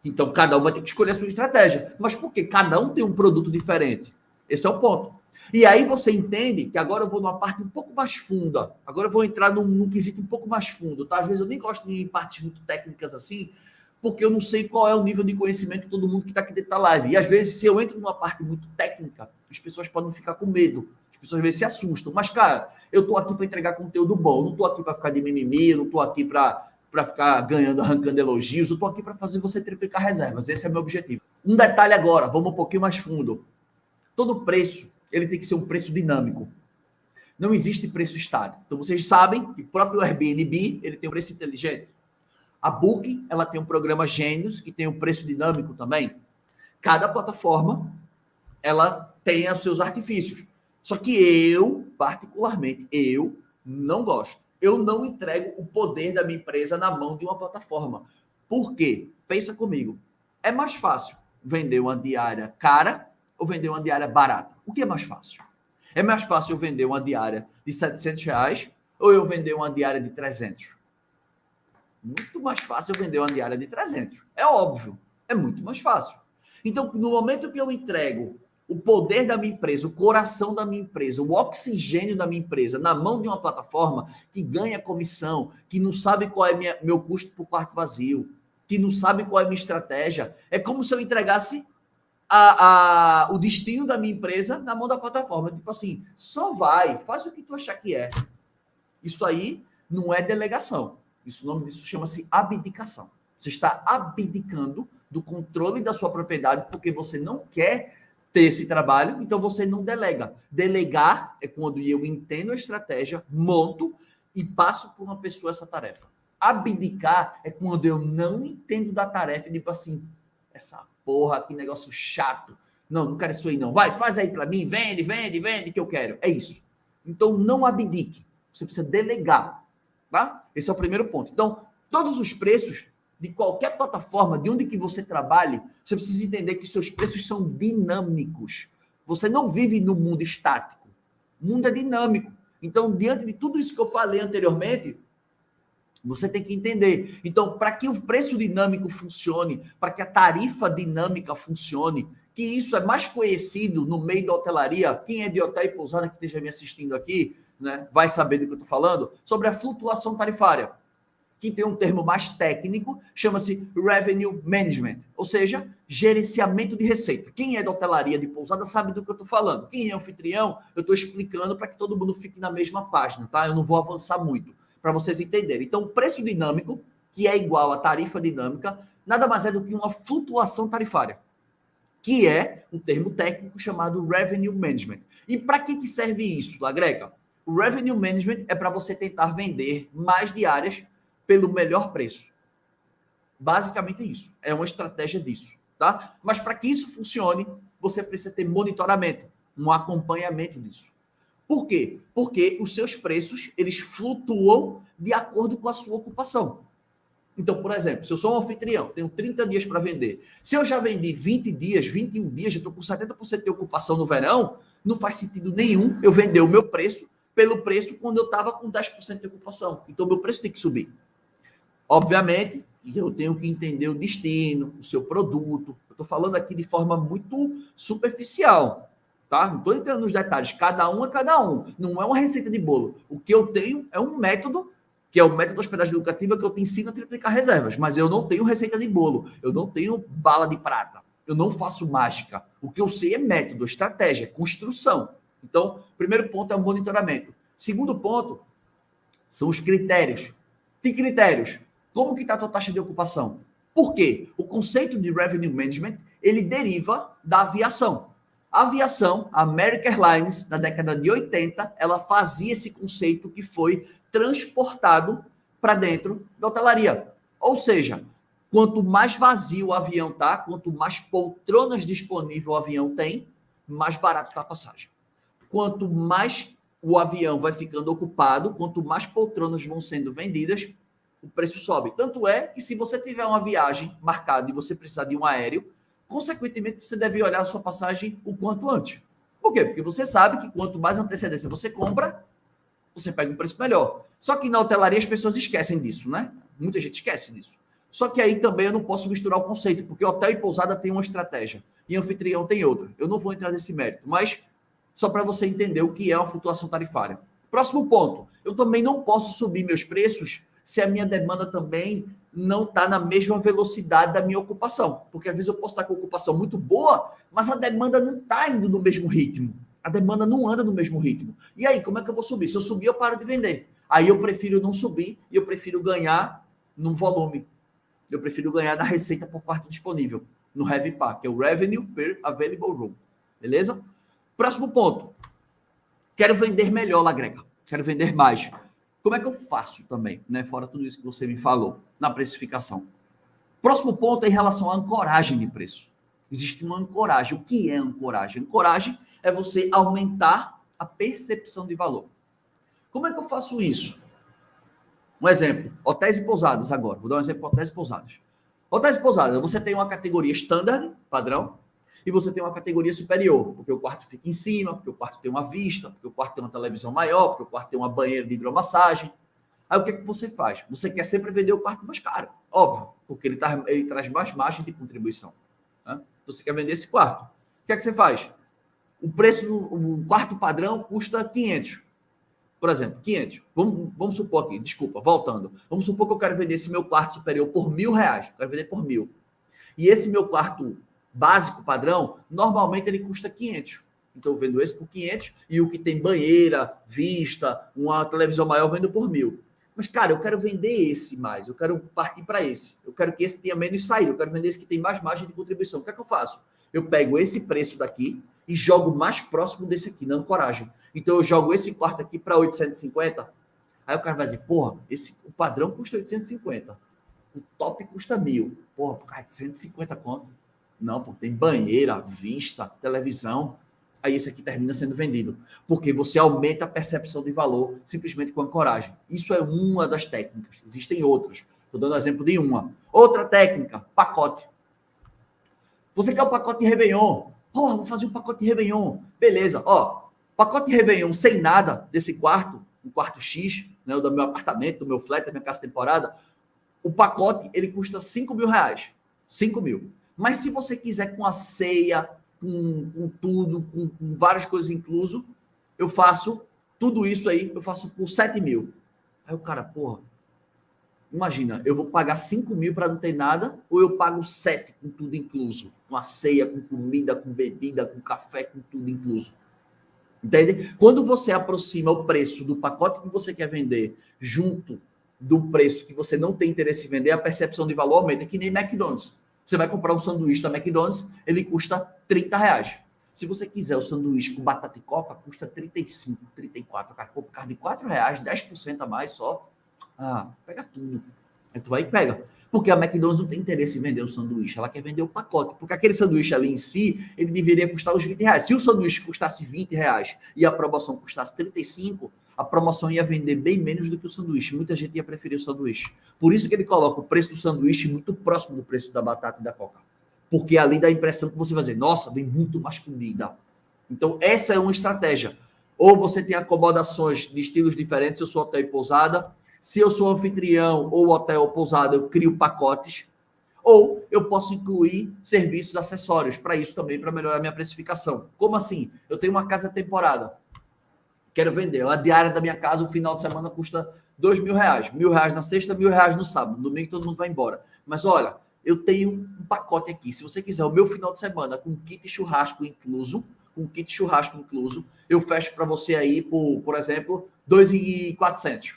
Então, cada um vai ter que escolher a sua estratégia. Mas por quê? Cada um tem um produto diferente. Esse é o ponto. E aí você entende que agora eu vou numa parte um pouco mais funda. Agora eu vou entrar num quesito um pouco mais fundo. Tá? Às vezes eu nem gosto de ir em partes muito técnicas assim, porque eu não sei qual é o nível de conhecimento de todo mundo que está aqui dentro da live. E às vezes, se eu entro numa parte muito técnica, as pessoas podem ficar com medo. As pessoas às vezes se assustam. Mas, cara, eu estou aqui para entregar conteúdo bom. Eu não estou aqui para ficar de mimimi, eu não estou aqui para para ficar ganhando, arrancando elogios. Eu estou aqui para fazer você triplicar reservas. Esse é o meu objetivo. Um detalhe agora, vamos um pouquinho mais fundo. Todo preço, ele tem que ser um preço dinâmico. Não existe preço estático. Então, vocês sabem que o próprio Airbnb, ele tem um preço inteligente. A Booking, ela tem um programa Gênios, que tem um preço dinâmico também. Cada plataforma, ela tem os seus artifícios. Só que eu, particularmente, eu não gosto. Eu não entrego o poder da minha empresa na mão de uma plataforma. Por quê? Pensa comigo. É mais fácil vender uma diária cara ou vender uma diária barata? O que é mais fácil? É mais fácil eu vender uma diária de R$700 ou eu vender uma diária de 300? Muito mais fácil eu vender uma diária de 300. É óbvio. É muito mais fácil. Então, no momento que eu entrego o poder da minha empresa, o coração da minha empresa, o oxigênio da minha empresa na mão de uma plataforma que ganha comissão, que não sabe qual é meu custo por quarto vazio, que não sabe qual é a minha estratégia, é como se eu entregasse o destino da minha empresa na mão da plataforma. Tipo assim, só vai, faz o que tu achar que é. Isso aí não é delegação. Isso, o nome disso chama-se abdicação. Você está abdicando do controle da sua propriedade porque você não quer ter esse trabalho, então você não delega. Delegar é quando eu entendo a estratégia, monto e passo para uma pessoa essa tarefa. Abdicar é quando eu não entendo da tarefa e digo assim, essa porra, que negócio chato. Não quero isso aí não. Vai, faz aí para mim, vende, que eu quero. É isso. Então não abdique. Você precisa delegar, tá? Esse é o primeiro ponto. Então, todos os preços de qualquer plataforma, de onde que você trabalhe, você precisa entender que seus preços são dinâmicos. Você não vive no mundo estático. O mundo é dinâmico. Então, diante de tudo isso que eu falei anteriormente, você tem que entender. Então, para que o preço dinâmico funcione, para que a tarifa dinâmica funcione, que isso é mais conhecido no meio da hotelaria, quem é de hotel e pousada que esteja me assistindo aqui, né, vai saber do que eu estou falando, sobre a flutuação tarifária, que tem um termo mais técnico, chama-se Revenue Management, ou seja, gerenciamento de receita. Quem é da hotelaria de pousada sabe do que eu estou falando. Quem é anfitrião, eu estou explicando para que todo mundo fique na mesma página, tá? Eu não vou avançar muito, para vocês entenderem. Então, o preço dinâmico, que é igual à tarifa dinâmica, nada mais é do que uma flutuação tarifária, que é um termo técnico chamado Revenue Management. E para que serve isso, Lagrega? O Revenue Management é para você tentar vender mais diárias pelo melhor preço. Basicamente é isso. É uma estratégia disso, tá? Mas para que isso funcione, você precisa ter monitoramento, um acompanhamento disso. Por quê? Porque os seus preços, eles flutuam de acordo com a sua ocupação. Então, por exemplo, se eu sou um anfitrião, tenho 30 dias para vender. Se eu já vendi 20 dias, 21 dias, já estou com 70% de ocupação no verão, não faz sentido nenhum eu vender o meu preço pelo preço quando eu estava com 10% de ocupação. Então, meu preço tem que subir. Obviamente, eu tenho que entender o destino, o seu produto. Eu estou falando aqui de forma muito superficial, tá? Não estou entrando nos detalhes. Cada um é cada um. Não é uma receita de bolo. O que eu tenho é um método, que é o método da hospedagem lucrativa, que eu te ensino a triplicar reservas. Mas eu não tenho receita de bolo. Eu não tenho bala de prata. Eu não faço mágica. O que eu sei é método, estratégia, construção. Então, primeiro ponto é o monitoramento. Segundo ponto são os critérios. Que critérios? Como que está a tua taxa de ocupação? Por quê? O conceito de Revenue Management, ele deriva da aviação. A aviação, a American Airlines, na década de 80, ela fazia esse conceito que foi transportado para dentro da hotelaria. Ou seja, quanto mais vazio o avião está, quanto mais poltronas disponíveis o avião tem, mais barato está a passagem. Quanto mais o avião vai ficando ocupado, quanto mais poltronas vão sendo vendidas, o preço sobe. Tanto é que se você tiver uma viagem marcada e você precisar de um aéreo, consequentemente você deve olhar a sua passagem o quanto antes. Por quê? Porque você sabe que quanto mais antecedência você compra, você pega um preço melhor. Só que na hotelaria as pessoas esquecem disso, né? Muita gente esquece disso. Só que aí também eu não posso misturar o conceito, porque hotel e pousada tem uma estratégia e anfitrião tem outra. Eu não vou entrar nesse mérito, mas só para você entender o que é uma flutuação tarifária. Próximo ponto. Eu também não posso subir meus preços se a minha demanda também não está na mesma velocidade da minha ocupação. Porque às vezes eu posso estar com ocupação muito boa, mas a demanda não está indo no mesmo ritmo. A demanda não anda no mesmo ritmo. E aí, como é que eu vou subir? Se eu subir, eu paro de vender. Aí eu prefiro não subir e eu prefiro ganhar no volume. Eu prefiro ganhar na receita por quarto disponível, no RevPAR, que é o Revenue per Available Room. Beleza? Próximo ponto. Quero vender melhor, Lagrega. Quero vender mais. Como é que eu faço também, né? Fora tudo isso que você me falou, na precificação. Próximo ponto é em relação à ancoragem de preço. Existe uma ancoragem. O que é ancoragem? Ancoragem é você aumentar a percepção de valor. Como é que eu faço isso? Um exemplo, hotéis e pousadas agora. Vou dar um exemplo de hotéis e pousadas. Hotéis e pousadas, você tem uma categoria standard, padrão, e você tem uma categoria superior, porque o quarto fica em cima, porque o quarto tem uma vista, porque o quarto tem uma televisão maior, porque o quarto tem uma banheira de hidromassagem. Aí o que é que você faz? Você quer sempre vender o quarto mais caro, óbvio, porque ele traz mais margem de contribuição. Né? Então você quer vender esse quarto. O que é que você faz? O preço do quarto padrão custa 500. Por exemplo, 500. Vamos supor aqui, desculpa, voltando. Vamos supor que eu quero vender esse meu quarto superior por R$1.000. Eu quero vender por 1.000. E esse meu quarto básico padrão, normalmente ele custa 500. Então eu vendo esse por 500 e o que tem banheira, vista, uma televisão maior, eu vendo por 1.000. Mas, cara, eu quero vender esse mais, eu quero partir para esse. Eu quero que esse tenha menos saída, eu quero vender esse que tem mais margem de contribuição. O que é que eu faço? Eu pego esse preço daqui e jogo mais próximo desse aqui, na ancoragem. Então eu jogo esse quarto aqui para 850. Aí o cara vai dizer, porra, o padrão custa 850. O top custa 1.000. Porra, por causa de 150 conto. Não, pô, tem banheira, vista, televisão. Aí esse aqui termina sendo vendido. Porque você aumenta a percepção de valor simplesmente com ancoragem. Isso é uma das técnicas. Existem outras. Estou dando exemplo de uma. Outra técnica, pacote. Você quer o pacote de Réveillon? Porra, vou fazer um pacote de Réveillon. Beleza, ó. Pacote de Réveillon sem nada desse quarto, um quarto X, né, o do meu apartamento, do meu flat, da minha casa temporada. O pacote, ele custa R$5.000. 5.000. Mas se você quiser com a ceia, com tudo, com várias coisas incluso, eu faço tudo isso aí, eu faço por 7.000. Aí o cara, porra, imagina, eu vou pagar 5.000 para não ter nada, ou eu pago 7 com tudo incluso? Com a ceia, com comida, com bebida, com café, com tudo incluso. Entende? Quando você aproxima o preço do pacote que você quer vender junto do preço que você não tem interesse em vender, a percepção de valor aumenta, que nem McDonald's. Você vai comprar um sanduíche da McDonald's, ele custa R$30. Se você quiser o sanduíche com batata e coca, custa 35, 34. Cara, por causa de R$4, 10% a mais só. Ah, pega tudo. Aí tu vai e pega. Porque a McDonald's não tem interesse em vender o sanduíche, ela quer vender o pacote. Porque aquele sanduíche ali em si, ele deveria custar os R$20. Se o sanduíche custasse R$20 e a promoção custasse 35, a promoção ia vender bem menos do que o sanduíche. Muita gente ia preferir o sanduíche. Por isso que ele coloca o preço do sanduíche muito próximo do preço da batata e da coca. Porque ali dá a impressão que você vai dizer, nossa, vem muito mais comida. Então, essa é uma estratégia. Ou você tem acomodações de estilos diferentes, eu sou hotel e pousada. Se eu sou anfitrião ou hotel ou pousada, eu crio pacotes. Ou eu posso incluir serviços acessórios para isso também, para melhorar a minha precificação. Como assim? Eu tenho uma casa temporada. Quero vender. A diária da minha casa, o final de semana, custa R$2.000. R$1.000 na sexta, R$1.000 no sábado. No domingo todo mundo vai embora. Mas olha, eu tenho um pacote aqui. Se você quiser o meu final de semana com kit churrasco incluso, eu fecho para você aí por exemplo, 2.400.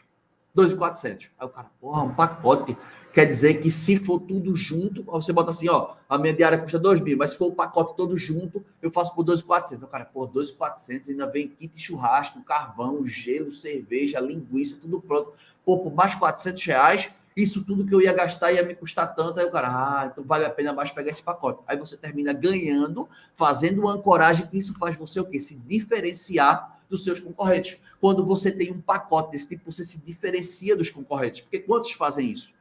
2.400. Aí o cara, porra, um pacote. Quer dizer que se for tudo junto, você bota assim, ó, a minha diária custa 2.000, mas se for o pacote todo junto, eu faço por 2.400. Então, cara, por 2.400 ainda vem kit churrasco, carvão, gelo, cerveja, linguiça, tudo pronto. Pô, por mais R$400, isso tudo que eu ia gastar ia me custar tanto. Aí o cara, então vale a pena mais pegar esse pacote. Aí você termina ganhando, fazendo uma ancoragem, que isso faz você o quê? Se diferenciar dos seus concorrentes. Quando você tem um pacote desse tipo, você se diferencia dos concorrentes. Porque quantos fazem isso?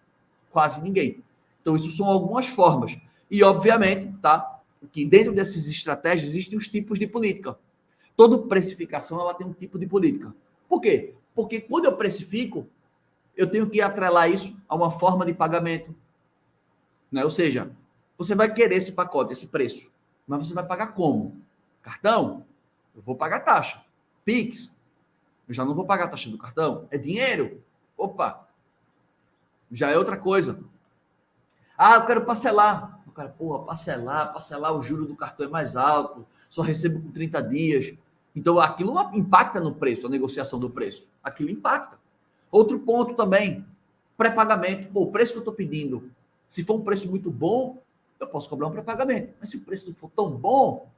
Quase ninguém. Então, isso são algumas formas. E, obviamente, tá, que dentro dessas estratégias existem os tipos de política. Toda precificação ela tem um tipo de política. Por quê? Porque quando eu precifico, eu tenho que atrelar isso a uma forma de pagamento. Né? Ou seja, você vai querer esse pacote, esse preço, mas você vai pagar como? Cartão? Eu vou pagar taxa. Pix? Eu já não vou pagar a taxa do cartão. É dinheiro? Opa! Já é outra coisa. Ah, eu quero parcelar. O cara, porra, parcelar, o juro do cartão é mais alto, só recebo com 30 dias. Então, aquilo impacta no preço, a negociação do preço. Aquilo impacta. Outro ponto também. Pré-pagamento, pô, o preço que eu estou pedindo, se for um preço muito bom, eu posso cobrar um pré-pagamento. Mas se o preço não for tão bom,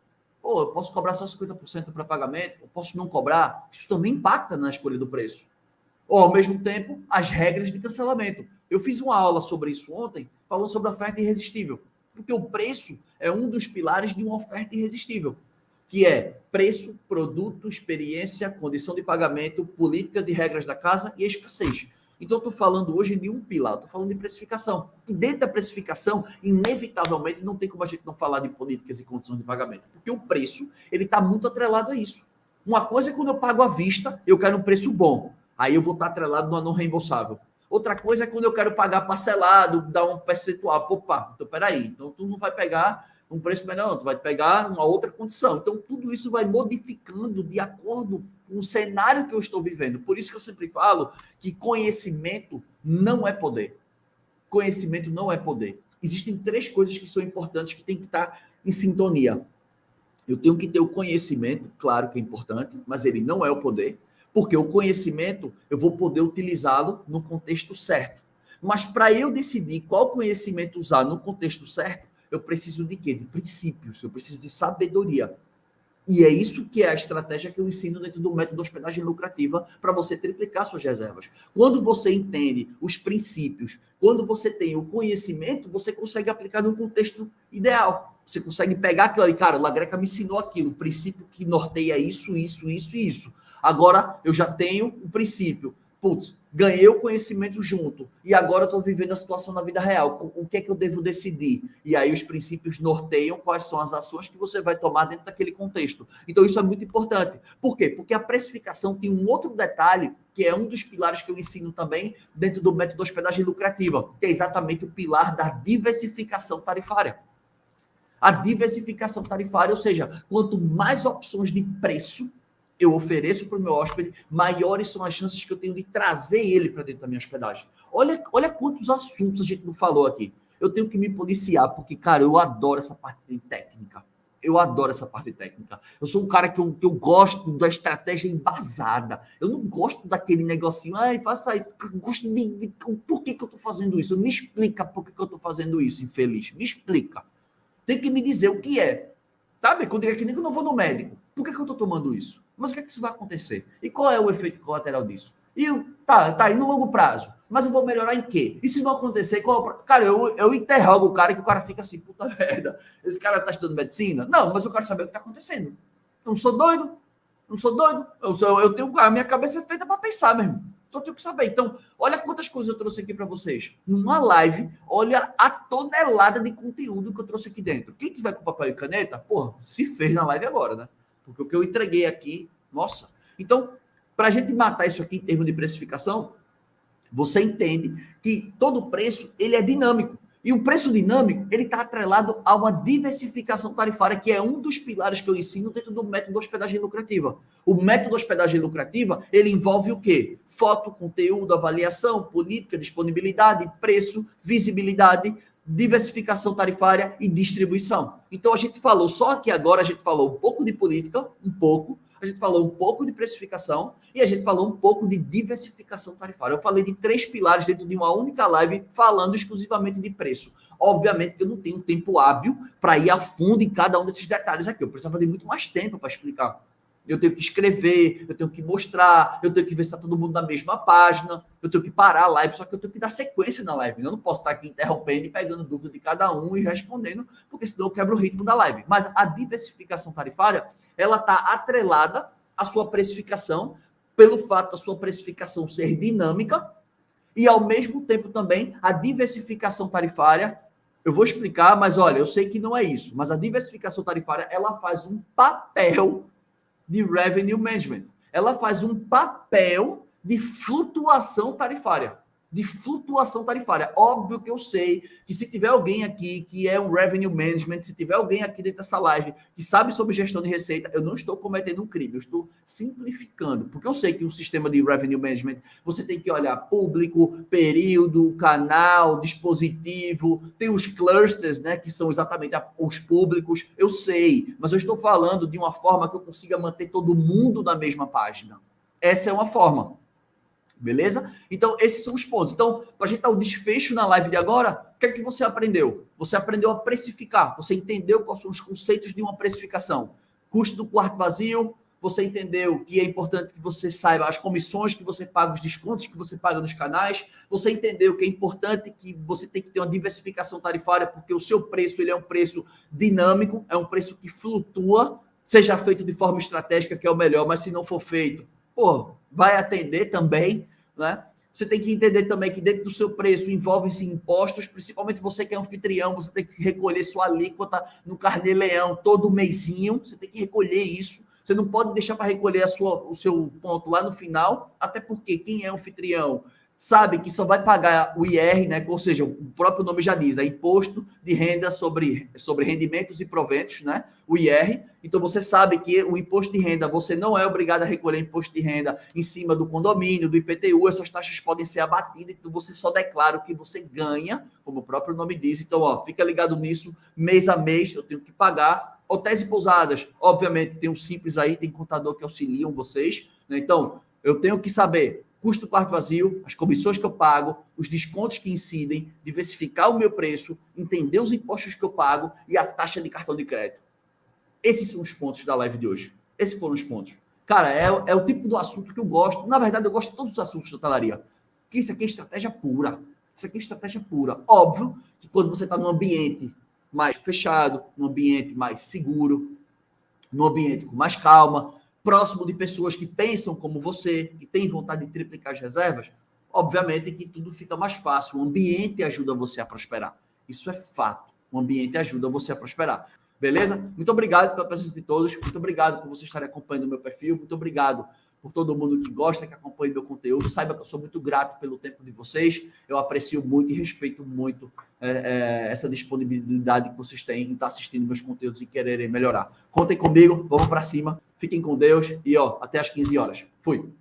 pô, eu posso cobrar só 50% do pré-pagamento, eu posso não cobrar. Isso também impacta na escolha do preço. Ou, ao mesmo tempo, as regras de cancelamento. Eu fiz uma aula sobre isso ontem, falando sobre a oferta irresistível. Porque o preço é um dos pilares de uma oferta irresistível, que é preço, produto, experiência, condição de pagamento, políticas e regras da casa e escassez. Então, estou falando hoje de um pilar, estou falando de precificação. E dentro da precificação, inevitavelmente, não tem como a gente não falar de políticas e condições de pagamento, porque o preço ele está muito atrelado a isso. Uma coisa é quando eu pago à vista, eu quero um preço bom. Aí eu vou estar atrelado numa não reembolsável. Outra coisa é quando eu quero pagar parcelado, dar um percentual. Opa, então peraí. Então tu não vai pegar um preço menor, não, tu vai pegar uma outra condição. Então tudo isso vai modificando de acordo com o cenário que eu estou vivendo. Por isso que eu sempre falo que conhecimento não é poder. Conhecimento não é poder. Existem 3 coisas que são importantes que tem que estar em sintonia. Eu tenho que ter o conhecimento, claro que é importante, mas ele não é o poder. Porque o conhecimento, eu vou poder utilizá-lo no contexto certo. Mas para eu decidir qual conhecimento usar no contexto certo, eu preciso de quê? De princípios, eu preciso de sabedoria. E é isso que é a estratégia que eu ensino dentro do método hospedagem lucrativa para você triplicar suas reservas. Quando você entende os princípios, quando você tem o conhecimento, você consegue aplicar no contexto ideal. Você consegue pegar aquilo ali, cara, o La Greca me ensinou aquilo, o princípio que norteia isso, isso, isso e isso. Agora eu já tenho o princípio. Putz, ganhei o conhecimento junto. E agora eu estou vivendo a situação na vida real. O que é que eu devo decidir? E aí os princípios norteiam quais são as ações que você vai tomar dentro daquele contexto. Então isso é muito importante. Por quê? Porque a precificação tem um outro detalhe, que é um dos pilares que eu ensino também dentro do método hospedagem lucrativa, que é exatamente o pilar da diversificação tarifária. A diversificação tarifária, ou seja, quanto mais opções de preço eu ofereço para o meu hóspede, maiores são as chances que eu tenho de trazer ele para dentro da minha hospedagem. Olha quantos assuntos a gente não falou aqui. Eu tenho que me policiar, porque, cara, eu adoro essa parte técnica. Eu adoro essa parte técnica. Eu sou um cara que eu gosto da estratégia embasada. Eu não gosto daquele negocinho, faça isso. Eu gosto de por que eu estou fazendo isso? Me explica por que eu estou fazendo isso, infeliz. Me explica. Tem que me dizer o que é. Sabe? Quando eu digo que eu não vou no médico. Por que eu estou tomando isso? Mas o que é que isso vai acontecer? E qual é o efeito colateral disso? E tá aí no longo prazo. Mas eu vou melhorar em quê? E se não acontecer, qual é o... Cara, eu interrogo o cara que o cara fica assim, puta merda, esse cara tá estudando medicina? Não, mas eu quero saber o que tá acontecendo. Eu não sou doido. Não sou doido. Eu tenho... A minha cabeça é feita para pensar mesmo. Então eu tenho que saber. Então, olha quantas coisas eu trouxe aqui para vocês. Numa live, olha a tonelada de conteúdo que eu trouxe aqui dentro. Quem tiver com papel e caneta, porra, se fez na live agora, né? Porque o que eu entreguei aqui, nossa. Então, para a gente matar isso aqui em termos de precificação, você entende que todo preço ele é dinâmico. E o preço dinâmico ele está atrelado a uma diversificação tarifária, que é um dos pilares que eu ensino dentro do método hospedagem lucrativa. O método hospedagem lucrativa ele envolve o quê? Foto, conteúdo, avaliação, política, disponibilidade, preço, visibilidade, diversificação tarifária e distribuição. Então a gente falou, só que agora a gente falou um pouco de política, a gente falou um pouco de precificação e a gente falou um pouco de diversificação tarifária. Eu falei de 3 pilares dentro de uma única live falando exclusivamente de preço. Obviamente que eu não tenho tempo hábil para ir a fundo em cada um desses detalhes aqui. Eu precisava de muito mais tempo para explicar. Eu tenho que escrever, eu tenho que mostrar, eu tenho que ver se está todo mundo na mesma página, eu tenho que parar a live, só que eu tenho que dar sequência na live. Eu não posso estar aqui interrompendo e pegando dúvida de cada um e respondendo, porque senão eu quebro o ritmo da live. Mas a diversificação tarifária, ela está atrelada à sua precificação, pelo fato da sua precificação ser dinâmica, e ao mesmo tempo também a diversificação tarifária, eu vou explicar, mas olha, eu sei que não é isso, mas a diversificação tarifária, ela faz um papel de revenue management. Ela faz um papel de flutuação tarifária. De flutuação tarifária. Óbvio que eu sei que se tiver alguém aqui que é um revenue management, se tiver alguém aqui dentro dessa live que sabe sobre gestão de receita, eu não estou cometendo um crime, eu estou simplificando. Porque eu sei que um sistema de revenue management, você tem que olhar público, período, canal, dispositivo, tem os clusters, né, que são exatamente os públicos, eu sei, mas eu estou falando de uma forma que eu consiga manter todo mundo na mesma página. Essa é uma forma. Beleza? Então, esses são os pontos. Então, para a gente dar o desfecho na live de agora, o que é que você aprendeu? Você aprendeu a precificar. Você entendeu quais são os conceitos de uma precificação. Custo do quarto vazio. Você entendeu que é importante que você saiba as comissões que você paga, os descontos que você paga nos canais. Você entendeu que é importante que você tem que ter uma diversificação tarifária, porque o seu preço ele é um preço dinâmico, é um preço que flutua, seja feito de forma estratégica, que é o melhor, mas se não for feito, pô, vai atender também, né? Você tem que entender também que dentro do seu preço envolvem-se impostos, principalmente você que é anfitrião, você tem que recolher sua alíquota no Carnê-Leão todo mêsinho, você tem que recolher isso. Você não pode deixar para recolher o seu ponto lá no final, até porque quem é anfitrião sabe que só vai pagar o IR, né? Ou seja, o próprio nome já diz, é Imposto de Renda sobre Rendimentos e Proventos, né? O IR. Então você sabe que o imposto de renda, você não é obrigado a recolher imposto de renda em cima do condomínio, do IPTU, essas taxas podem ser abatidas, então você só declara o que você ganha, como o próprio nome diz. Então, ó, fica ligado nisso, mês a mês eu tenho que pagar. Hotéis e pousadas, obviamente, tem um simples aí, tem contador que auxiliam vocês, né? Então, eu tenho que saber custo do quarto vazio, as comissões que eu pago, os descontos que incidem, diversificar o meu preço, entender os impostos que eu pago e a taxa de cartão de crédito. Esses são os pontos da live de hoje. Esses foram os pontos. Cara, é o tipo do assunto que eu gosto. Na verdade, eu gosto de todos os assuntos da hotelaria. Porque isso aqui é estratégia pura. Isso aqui é estratégia pura. Óbvio que quando você está num ambiente mais fechado, num ambiente mais seguro, num ambiente com mais calma, próximo de pessoas que pensam como você, que têm vontade de triplicar as reservas, obviamente que tudo fica mais fácil. O ambiente ajuda você a prosperar. Isso é fato. O ambiente ajuda você a prosperar. Beleza? Muito obrigado pela presença de todos. Muito obrigado por vocês estarem acompanhando o meu perfil. Muito obrigado por todo mundo que gosta, que acompanha meu conteúdo. Saiba que eu sou muito grato pelo tempo de vocês. Eu aprecio muito e respeito muito essa disponibilidade que vocês têm em estar assistindo meus conteúdos e quererem melhorar. Contem comigo, vamos para cima. Fiquem com Deus e até às 15 horas. Fui.